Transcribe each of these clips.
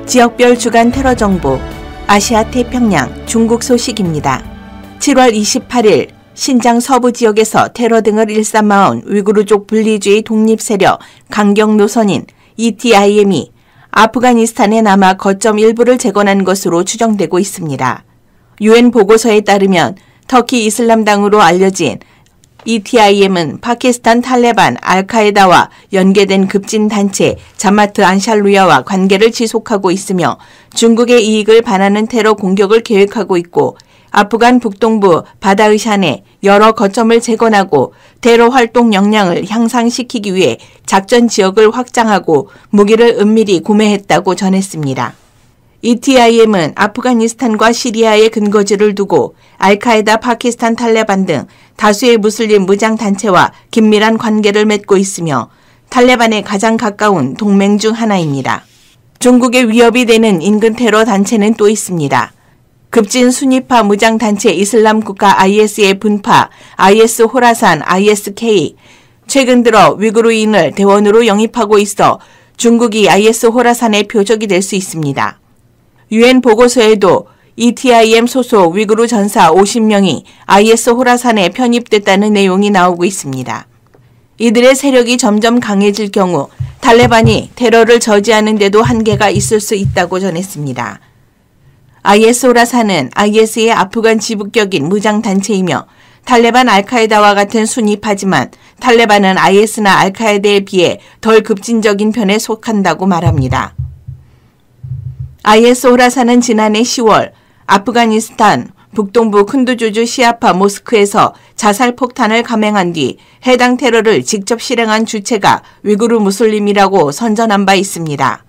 지역별 주간 테러 정보 아시아 태평양 중국 소식입니다. 7월 28일 신장 서부 지역에서 테러 등을 일삼아온 위구르족 분리주의 독립 세력 강경 노선인 ETIM이 아프가니스탄에 남아 거점 일부를 재건한 것으로 추정되고 있습니다. UN 보고서에 따르면 터키 이슬람당으로 알려진 ETIM은 파키스탄 탈레반 알카에다와 연계된 급진단체 자마트 안샬루야와 관계를 지속하고 있으며 중국의 이익을 반하는 테러 공격을 계획하고 있고 아프간 북동부 바다의샨에 여러 거점을 재건하고 테러 활동 역량을 향상시키기 위해 작전 지역을 확장하고 무기를 은밀히 구매했다고 전했습니다. ETIM은 아프가니스탄과 시리아에 근거지를 두고 알카에다, 파키스탄 탈레반 등 다수의 무슬림 무장단체와 긴밀한 관계를 맺고 있으며 탈레반에 가장 가까운 동맹 중 하나입니다. 중국의 위협이 되는 인근 테러 단체는 또 있습니다. 급진 순위파 무장단체 이슬람 국가 IS의 분파 IS 호라산 ISK, 최근 들어 위구르인을 대원으로 영입하고 있어 중국이 IS 호라산의 표적이 될 수 있습니다. UN 보고서에도 ETIM 소속 위구르 전사 50명이 IS 호라산에 편입됐다는 내용이 나오고 있습니다. 이들의 세력이 점점 강해질 경우 탈레반이 테러를 저지하는 데도 한계가 있을 수 있다고 전했습니다. IS 호라산은 IS의 아프간 지부격인 무장단체이며 탈레반 알카에다와 같은 순위파지만 탈레반은 IS나 알카에다에 비해 덜 급진적인 편에 속한다고 말합니다. IS 호라산은 지난해 10월 아프가니스탄 북동부 쿤두주주 시아파 모스크에서 자살 폭탄을 감행한 뒤 해당 테러를 직접 실행한 주체가 위구르 무슬림이라고 선전한 바 있습니다.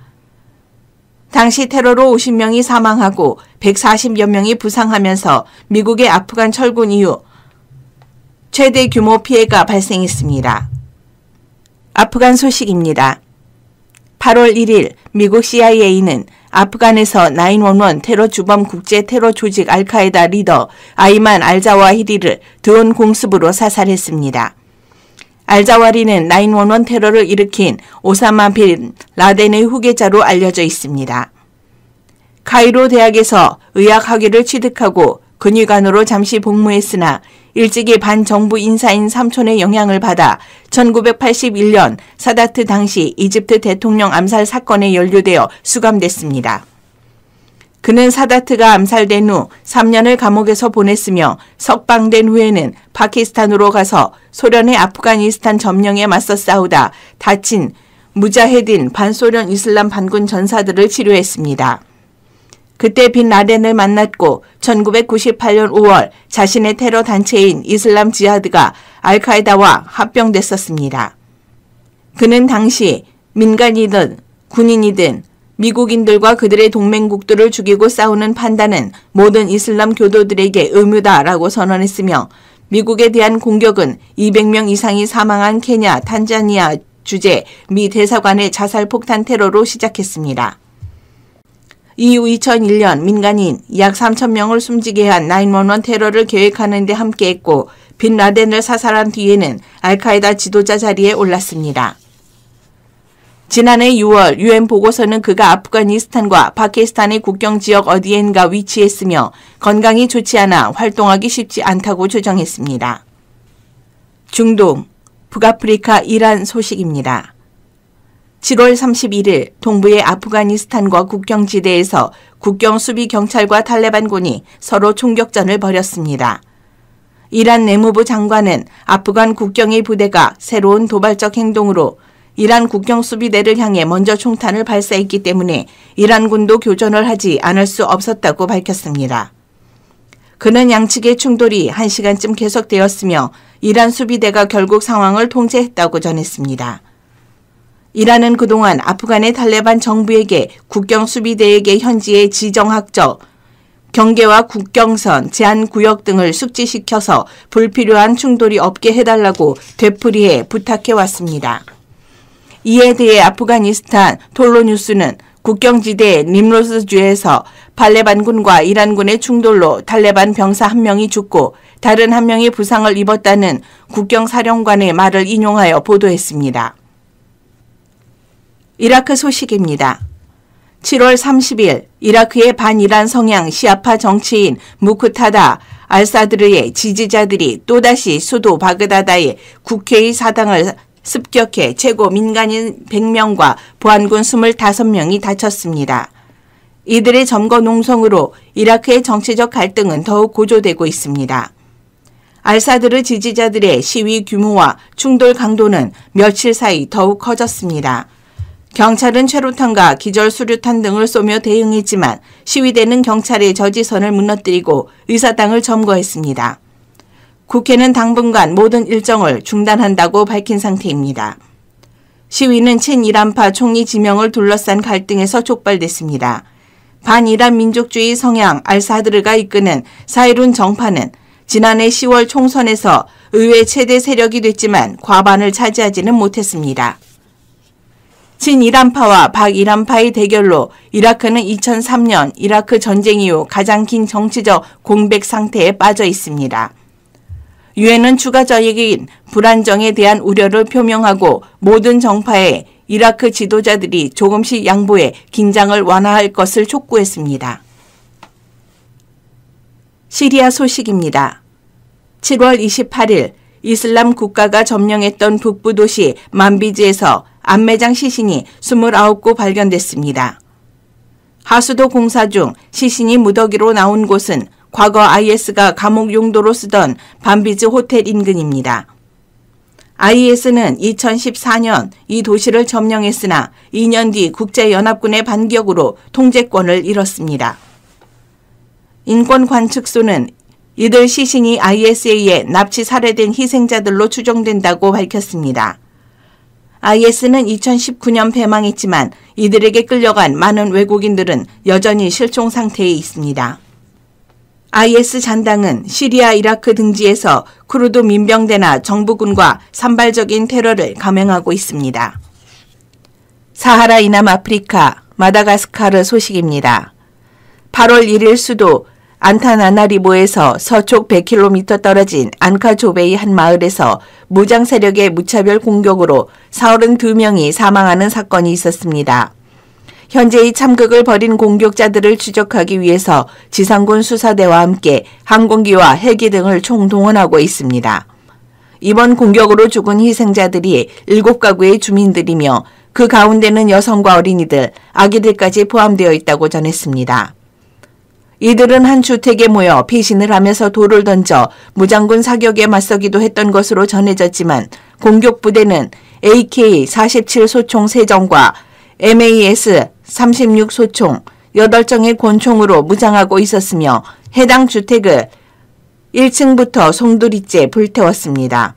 당시 테러로 50명이 사망하고 140여 명이 부상하면서 미국의 아프간 철군 이후 최대 규모 피해가 발생했습니다. 아프간 소식입니다. 8월 1일 미국 CIA는 아프간에서 911 테러 주범 국제 테러 조직 알카에다 리더 아이만 알자와히리를 드론 공습으로 사살했습니다. 알자와리는 911 테러를 일으킨 오사마 빈 라덴의 후계자로 알려져 있습니다. 카이로 대학에서 의학학위를 취득하고 근위관으로 잠시 복무했으나 일찍이 반정부 인사인 삼촌의 영향을 받아 1981년 사다트 당시 이집트 대통령 암살 사건에 연루되어 수감됐습니다. 그는 사다트가 암살된 후 3년을 감옥에서 보냈으며 석방된 후에는 파키스탄으로 가서 소련의 아프가니스탄 점령에 맞서 싸우다 다친 무자헤딘 반소련 이슬람 반군 전사들을 치료했습니다. 그때 빈 라덴을 만났고 1998년 5월 자신의 테러 단체인 이슬람 지하드가 알카에다와 합병됐었습니다. 그는 당시 민간이든 군인이든 미국인들과 그들의 동맹국들을 죽이고 싸우는 판단은 모든 이슬람 교도들에게 의무다라고 선언했으며 미국에 대한 공격은 200명 이상이 사망한 케냐, 탄자니아 주재 미 대사관의 자살 폭탄 테러로 시작했습니다. 이후 2001년 민간인 약 3,000명을 숨지게 한 911 테러를 계획하는 데 함께했고 빈 라덴을 사살한 뒤에는 알카에다 지도자 자리에 올랐습니다. 지난해 6월 UN 보고서는 그가 아프가니스탄과 파키스탄의 국경 지역 어디엔가 위치했으며 건강이 좋지 않아 활동하기 쉽지 않다고 조정했습니다. 중동, 북아프리카 이란 소식입니다. 7월 31일 동부의 아프가니스탄과 국경지대에서 국경 수비 경찰과 탈레반군이 서로 총격전을 벌였습니다. 이란 내무부 장관은 아프간 국경의 부대가 새로운 도발적 행동으로 이란 국경 수비대를 향해 먼저 총탄을 발사했기 때문에 이란군도 교전을 하지 않을 수 없었다고 밝혔습니다. 그는 양측의 충돌이 1시간쯤 계속되었으며 이란 수비대가 결국 상황을 통제했다고 전했습니다. 이란은 그동안 아프간의 탈레반 정부에게 국경 수비대에게 현지의 지정학적, 경계와 국경선, 제한구역 등을 숙지시켜서 불필요한 충돌이 없게 해달라고 되풀이해 부탁해왔습니다. 이에 대해 아프가니스탄 톨로뉴스는 국경지대 님로스주에서 탈레반군과 이란군의 충돌로 탈레반 병사 1명이 죽고 다른 1명이 부상을 입었다는 국경사령관의 말을 인용하여 보도했습니다. 이라크 소식입니다. 7월 30일 이라크의 반이란 성향 시아파 정치인 무크타다 알사드르의 지지자들이 또다시 수도 바그다다의 국회의 사당을 습격해 최고 민간인 100명과 보안군 25명이 다쳤습니다. 이들의 점거 농성으로 이라크의 정치적 갈등은 더욱 고조되고 있습니다. 알사드르 지지자들의 시위 규모와 충돌 강도는 며칠 사이 더욱 커졌습니다. 경찰은 최루탄과 기절 수류탄 등을 쏘며 대응했지만 시위대는 경찰의 저지선을 무너뜨리고 의사당을 점거했습니다. 국회는 당분간 모든 일정을 중단한다고 밝힌 상태입니다. 시위는 친이란파 총리 지명을 둘러싼 갈등에서 촉발됐습니다. 반이란 민족주의 성향 알사드르가 이끄는 사이룬 정파는 지난해 10월 총선에서 의회 최대 세력이 됐지만 과반을 차지하지는 못했습니다. 친이란파와 박이란파의 대결로 이라크는 2003년 이라크 전쟁 이후 가장 긴 정치적 공백 상태에 빠져 있습니다. 유엔은 추가적인 불안정에 대한 우려를 표명하고 모든 정파의 이라크 지도자들이 조금씩 양보해 긴장을 완화할 것을 촉구했습니다. 시리아 소식입니다. 7월 28일 이슬람 국가가 점령했던 북부 도시 만비즈에서 안매장 시신이 29곳 발견됐습니다. 하수도 공사 중 시신이 무더기로 나온 곳은 과거 IS가 감옥 용도로 쓰던 반비즈 호텔 인근입니다. IS는 2014년 이 도시를 점령했으나 2년 뒤 국제연합군의 반격으로 통제권을 잃었습니다. 인권관측소는 이들 시신이 IS에 의해 납치 살해된 희생자들로 추정된다고 밝혔습니다. IS는 2019년 패망했지만 이들에게 끌려간 많은 외국인들은 여전히 실종 상태에 있습니다. IS 잔당은 시리아, 이라크 등지에서 쿠르드 민병대나 정부군과 산발적인 테러를 감행하고 있습니다. 사하라 이남 아프리카 마다가스카르 소식입니다. 8월 1일 수도 안타나나리보에서 서쪽 100km 떨어진 안카조베의 한 마을에서 무장 세력의 무차별 공격으로 32명이 사망하는 사건이 있었습니다. 현재 이 참극을 벌인 공격자들을 추적하기 위해서 지상군 수사대와 함께 항공기와 헬기 등을 총동원하고 있습니다. 이번 공격으로 죽은 희생자들이 7가구의 주민들이며 그 가운데는 여성과 어린이들, 아기들까지 포함되어 있다고 전했습니다. 이들은 한 주택에 모여 피신을 하면서 돌을 던져 무장군 사격에 맞서기도 했던 것으로 전해졌지만 공격 부대는 AK-47 소총 3정과 MAS-36 소총 8정의 권총으로 무장하고 있었으며 해당 주택을 1층부터 송두리째 불태웠습니다.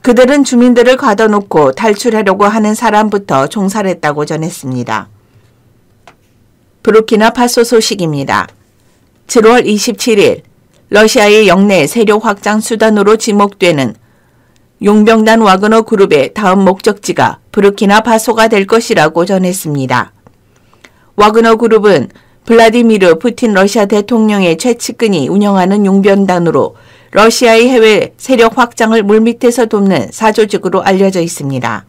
그들은 주민들을 가둬놓고 탈출하려고 하는 사람부터 총살했다고 전했습니다. 부르키나파소 소식입니다. 7월 27일 러시아의 영내 세력 확장 수단으로 지목되는 용병단 와그너 그룹의 다음 목적지가 부르키나파소가 될 것이라고 전했습니다. 와그너 그룹은 블라디미르 푸틴 러시아 대통령의 최측근이 운영하는 용병단으로 러시아의 해외 세력 확장을 물밑에서 돕는 사조직으로 알려져 있습니다.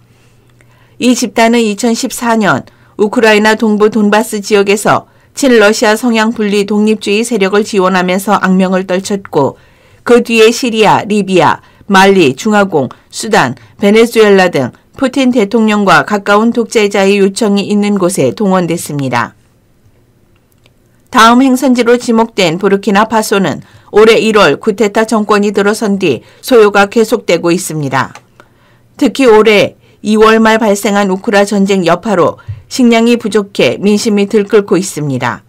이 집단은 2014년 우크라이나 동부 돈바스 지역에서 친러시아 성향 분리 독립주의 세력을 지원하면서 악명을 떨쳤고 그 뒤에 시리아, 리비아, 말리, 중화공, 수단, 베네수엘라 등 푸틴 대통령과 가까운 독재자의 요청이 있는 곳에 동원됐습니다. 다음 행선지로 지목된 부르키나파소는 올해 1월 쿠데타 정권이 들어선 뒤 소요가 계속되고 있습니다. 특히 올해 2월 말 발생한 우크라 전쟁 여파로 식량이 부족해 민심이 들끓고 있습니다.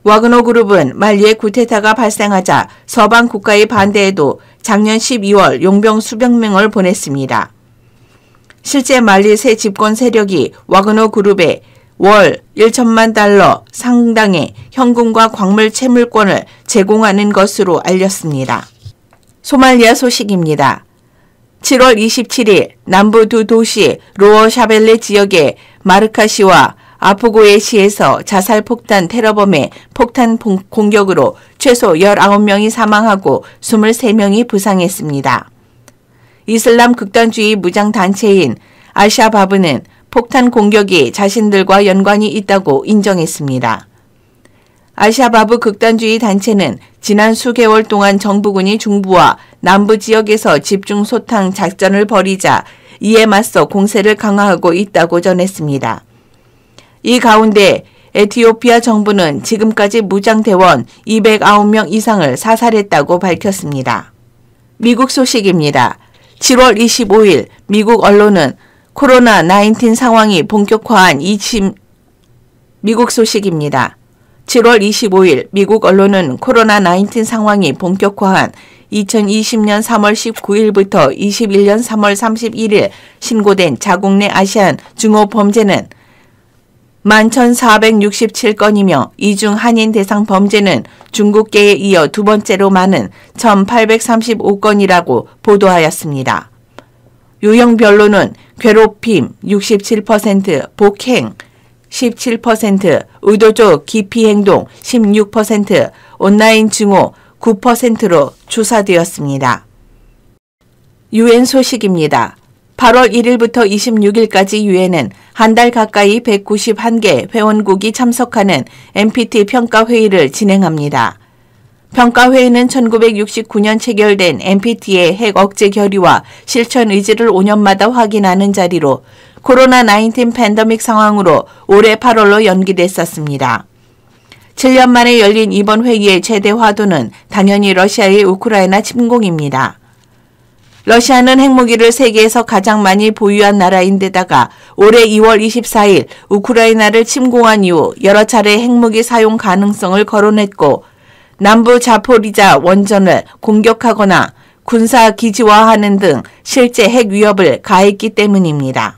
와그너 그룹은 말리의 쿠데타가 발생하자 서방 국가의 반대에도 작년 12월 용병 수백 명을 보냈습니다. 실제 말리 새 집권 세력이 와그너 그룹에 월 1천만 달러 상당의 현금과 광물 채물권을 제공하는 것으로 알렸습니다. 소말리아 소식입니다. 7월 27일 남부 두 도시 로어샤벨레 지역의 마르카시와 아프고에시에서 자살폭탄 테러범의 폭탄 공격으로 최소 19명이 사망하고 23명이 부상했습니다. 이슬람 극단주의 무장단체인 알샤바브는 폭탄 공격이 자신들과 연관이 있다고 인정했습니다. 알샤바브 극단주의 단체는 지난 수개월 동안 정부군이 중부와 남부 지역에서 집중 소탕 작전을 벌이자 이에 맞서 공세를 강화하고 있다고 전했습니다. 이 가운데 에티오피아 정부는 지금까지 무장대원 209명 이상을 사살했다고 밝혔습니다. 미국 소식입니다. 7월 25일 미국 언론은 코로나19 상황이 본격화한 미국 소식입니다. 7월 25일 미국 언론은 코로나19 상황이 본격화한 2020년 3월 19일부터 21년 3월 31일 신고된 자국 내 아시안 중호 범죄는 11,467건이며 이 중 한인 대상 범죄는 중국계에 이어 두 번째로 많은 1,835건이라고 보도하였습니다. 유형별로는 괴롭힘 67%, 복행 17%, 의도적 기피행동 16%, 온라인 증오 9%로 조사되었습니다. 유엔 소식입니다. 8월 1일부터 26일까지 유엔은 한 달 가까이 191개 회원국이 참석하는 NPT 평가회의를 진행합니다. 평가회의는 1969년 체결된 NPT의 핵 억제 결의와 실천 의지를 5년마다 확인하는 자리로 코로나19 팬데믹 상황으로 올해 8월로 연기됐었습니다. 7년 만에 열린 이번 회의의 최대 화두는 당연히 러시아의 우크라이나 침공입니다. 러시아는 핵무기를 세계에서 가장 많이 보유한 나라인데다가 올해 2월 24일 우크라이나를 침공한 이후 여러 차례 핵무기 사용 가능성을 거론했고 남부 자포리자 원전을 공격하거나 군사 기지화하는 등 실제 핵 위협을 가했기 때문입니다.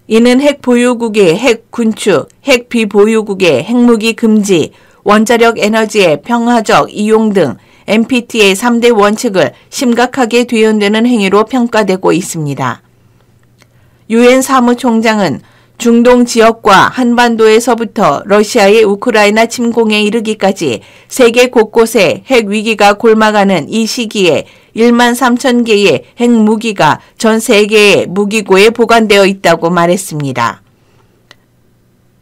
이는 핵 보유국의 핵 군축, 핵 비보유국의 핵무기 금지, 원자력 에너지의 평화적 이용 등 NPT의 3대 원칙을 심각하게 뒤흔드는 행위로 평가되고 있습니다. 유엔 사무총장은 중동 지역과 한반도에서부터 러시아의 우크라이나 침공에 이르기까지 세계 곳곳에 핵 위기가 골마가는 이 시기에 1만 3천 개의 핵무기가 전 세계의 무기고에 보관되어 있다고 말했습니다.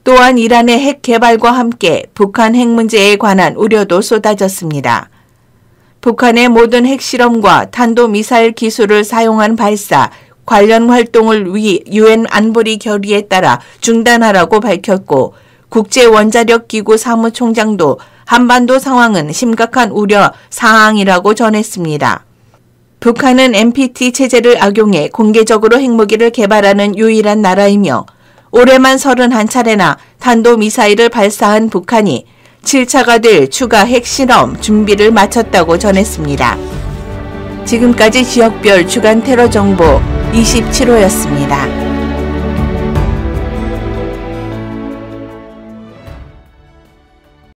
또한 이란의 핵 개발과 함께 북한 핵 문제에 관한 우려도 쏟아졌습니다. 북한의 모든 핵실험과 탄도미사일 기술을 사용한 발사, 관련 활동을 유엔 안보리 결의에 따라 중단하라고 밝혔고 국제원자력기구 사무총장도 한반도 상황은 심각한 우려 사항이라고 전했습니다. 북한은 NPT 체제를 악용해 공개적으로 핵무기를 개발하는 유일한 나라이며 올해만 31차례나 탄도미사일을 발사한 북한이 7차가 될 추가 핵실험 준비를 마쳤다고 전했습니다. 지금까지 지역별 주간 테러 정보 27호였습니다.